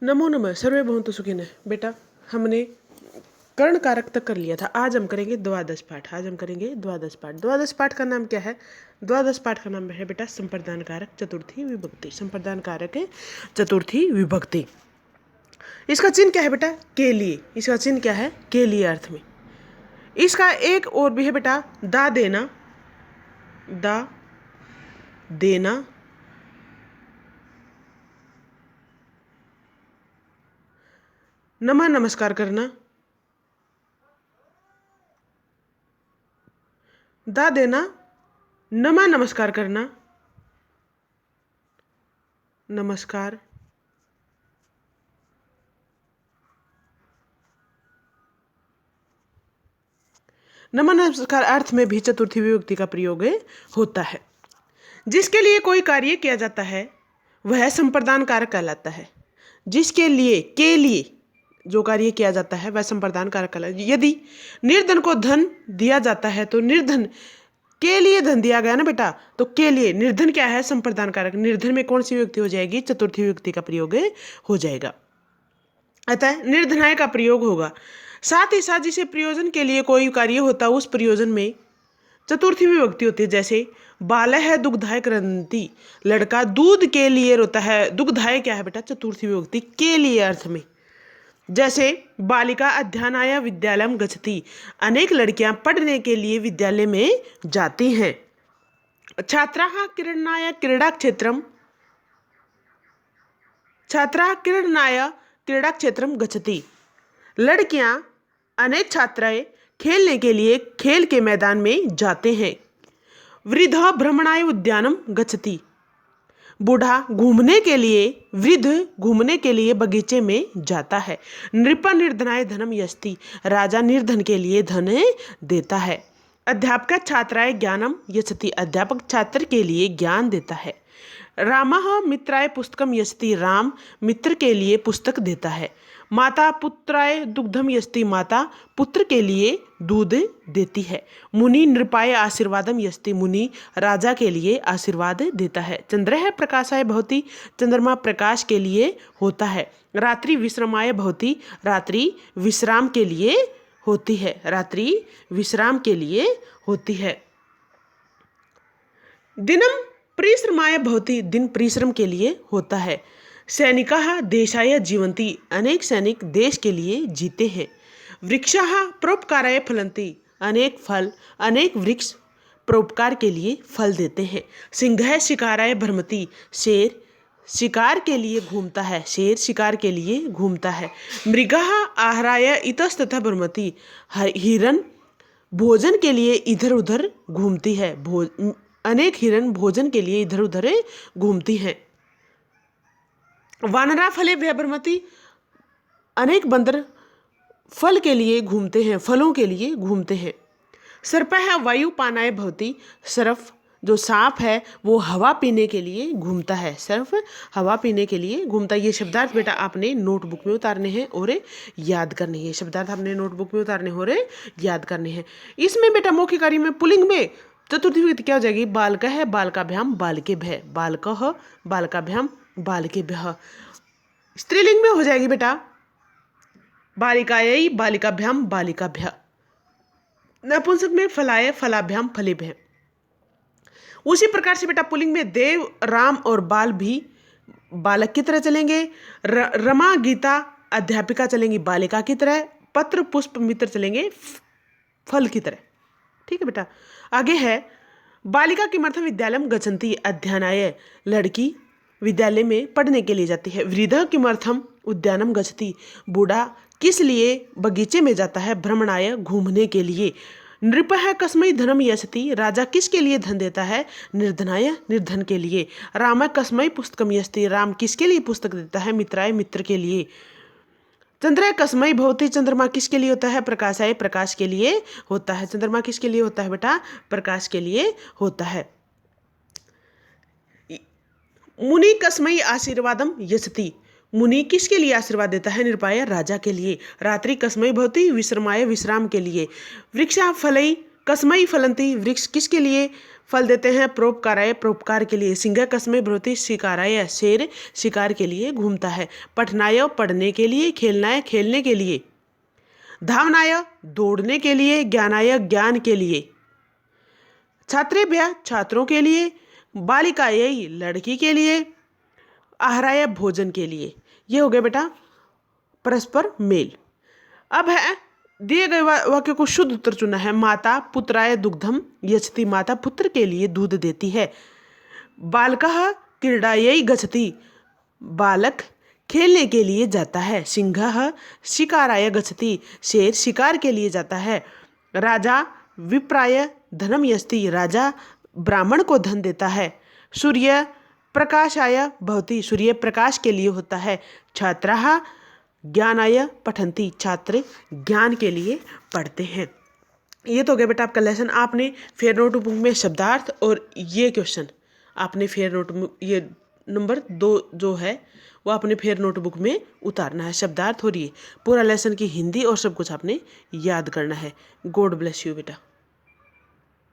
नमो नमः सर्वे भवन्तु सुखिनः। बेटा हमने कर्ण कारक तक कर लिया था। आज हम करेंगे द्वादश पाठ। द्वादश पाठ का नाम क्या है? द्वादश पाठ का नाम है बेटा संप्रदान कारक चतुर्थी विभक्ति। संप्रदान कारक है चतुर्थी विभक्ति। इसका चिन्ह क्या है बेटा? के लिए। इसका चिन्ह क्या है? के लिए अर्थ में। इसका एक और भी है बेटा दा देना, दा देना, नमा नमस्कार करना, दा देना, नमा नमस्कार करना, नमस्कार, नमा नमस्कार अर्थ में भी चतुर्थी विभक्ति का प्रयोग होता है। जिसके लिए कोई कार्य किया जाता है वह संप्रदान कारक कहलाता है। जिसके लिए, के लिए जो कार्य किया जाता है वह संप्रदान कारक कहलाता है। यदि निर्धन को धन दिया जाता है तो निर्धन के लिए धन दिया गया ना बेटा, तो के लिए निर्धन क्या है? संप्रदान कारक। निर्धन में कौन सी विभक्ति हो जाएगी? चतुर्थी विभक्ति का प्रयोग हो जाएगा। अतः निर्धनाय का प्रयोग होगा। साथ ही साथ जिसे प्रयोजन के लिए कोई कार्य होता है उस प्रयोजन में चतुर्थी विभक्ति होती है। जैसे बालः दुग्धाय क्रंति, लड़का दूध के लिए रोता है। दुग्धाय क्या है बेटा? चतुर्थी विभक्ति के लिए अर्थ में। जैसे बालिका अध्ययनाय विद्यालयम गच्छति, अनेक लड़कियां पढ़ने के लिए विद्यालय में जाती हैं। छात्राः क्रीडनाय क्रीडा क्षेत्रम, छात्राः क्रीडनाय क्रीडा क्षेत्रम गच्छति, लड़कियां अनेक छात्राएं खेलने के लिए खेल के मैदान में जाते हैं। वृद्ध भ्रमणाय उद्यानम गच्छति, बूढ़ा घूमने के लिए, वृद्ध घूमने के लिए बगीचे में जाता है। नृप निर्धनाय धनम यस्ति, राजा निर्धन के लिए धन देता है। अध्यापक छात्राय ज्ञानम यच्छति, अध्यापक छात्र के लिए ज्ञान देता है। रामः मित्राय पुस्तकम यच्छति, राम मित्र के लिए पुस्तक देता है। माता पुत्राय दुग्धम यच्छति, माता पुत्र के लिए दूध देती है। मुनि नृपाय आशीर्वादम यच्छति, मुनि राजा के लिए आशीर्वाद देता है। चंद्रः प्रकाशाय भवति, चंद्रमा प्रकाश के लिए होता है। रात्रि विश्रामाय भवति, रात्रि विश्राम के लिए होती है। रात्रि विश्राम के लिए होती है। दिनम परिश्रमाय भवति, दिन परिश्रम के लिए होता है। सैनिकाः देशाय जीवन्ति, अनेक सैनिक देश के लिए जीते हैं। वृक्षाः परोपकाराय फलन्ति, अनेक वृक्ष परोपकार के लिए फल देते हैं। सिंहः शिकाराय भ्रमति, शेर शिकार के लिए घूमता है। शेर शिकार के लिए घूमता है। मृगः आहाराय इतस्ततः भ्रमति, हिरन भोजन के लिए इधर उधर घूमती है। अनेक हिरन भोजन के लिए इधर उधर घूमती हैं। वानरा फले भ्रमति, अनेक बंदर फल के लिए घूमते हैं, फलों के लिए घूमते हैं। सर्पः वायुपानाय भवति, सर्प जो सांप है वो हवा पीने के लिए घूमता है। सर्प हवा पीने के लिए घूमता है। ये शब्दार्थ बेटा आपने नोटबुक में उतारने हैं और याद करने हैं। शब्दार्थ आपने नोटबुक में उतारने और याद करने हैं। इसमें बेटा मौखिक कार्य में पुल्लिंग में चतुर्थी विभक्ति क्या हो जाएगी? बालकः बालकाभ्याम बालकेभ्यः, बालकः बालकाभ्याम बालकेभ्यः। स्त्रीलिंग में हो जाएगी बेटा बालिकायै बालिकाभ्याम बालिकाभ्यः। नपुंसक में फलाय फलाभ्याम फलेभ्यः। उसी प्रकार से बेटा पुल्लिंग में देव, राम और बाल भी बालक की तरह चलेंगे। रमा गीता अध्यापिका चलेंगी बालिका की तरह। पत्र पुष्प मित्र चलेंगे फल की तरह। ठीक है बेटा। आगे है बालिका किमर्थम विद्यालयम गच्छन्ति अध्ययनाय, लड़की विद्यालय में पढ़ने के लिए जाती है। वृद्ध किमर्थम उद्यानम गच्छति, बूढ़ा किस लिए बगीचे में जाता है। भ्रमणाय घूमने के लिए। नृपः कस्मै धनम यच्छति, राजा किसके लिए धन देता है। निर्धनाय निर्धन के लिए। रामः कस्मै पुस्तकम यच्छति, राम किसके लिए पुस्तक देता है। मित्राय मित्र के लिए। चंद्रः कस्मै भवति, चंद्रमा किसके लिए होता है। प्रकाशाय प्रकाश के लिए होता है। चंद्रमा किसके लिए होता है बेटा? प्रकाश के लिए होता है। मुनि कस्मै आशीर्वादम यच्छति, मुनि किसके लिए आशीर्वाद देता है। निरुपाय राजा के लिए। रात्रि कस्मै भवति, विश्रमाय विश्राम के लिए। वृक्षा फलै कस्मई फलंती, वृक्ष किसके लिए फल देते हैं? परोपकाराय, परोपकार के लिए। सिंह कस्मय भ्रवति शिकाराय, शेर शिकार के लिए घूमता है। पठनाय, पढ़ने के लिए। खेलनाय, खेलने के लिए। धावनाय, दौड़ने के लिए। ज्ञानाय, ज्ञान के लिए। छात्रेभ्यः, छात्रों के लिए। बालिकायै, लड़की के लिए। आहाराय, भोजन के लिए। ये हो गया बेटा परस्पर मेल। अब है दिए गए वाक्य को शुद्ध उत्तर चुना है। माता पुत्राय दुग्धम यच्छति, माता पुत्र के लिए दूध देती है। बालकः क्रीडायै गच्छति, बालक खेलने के लिए जाता है। सिंहः शिकाराय गच्छति, शेर शिकार के लिए जाता है। राजा विप्राय धनम यच्छति, राजा ब्राह्मण को धन देता है। सूर्य प्रकाशाय भवति, सूर्य प्रकाश के लिए होता है। छात्राः ज्ञानाय पठन्ति, छात्र ज्ञान के लिए पढ़ते हैं। ये तो हो गया बेटा आपका लेसन। आपने फेयर नोटबुक में शब्दार्थ और ये क्वेश्चन आपने फेयर नोटबुक ये नंबर 2 जो है वो आपने फेयर नोटबुक में उतारना है। शब्दार्थ और ये पूरा लेसन की हिंदी और सब कुछ आपने याद करना है। गॉड ब्लेस यू बेटा।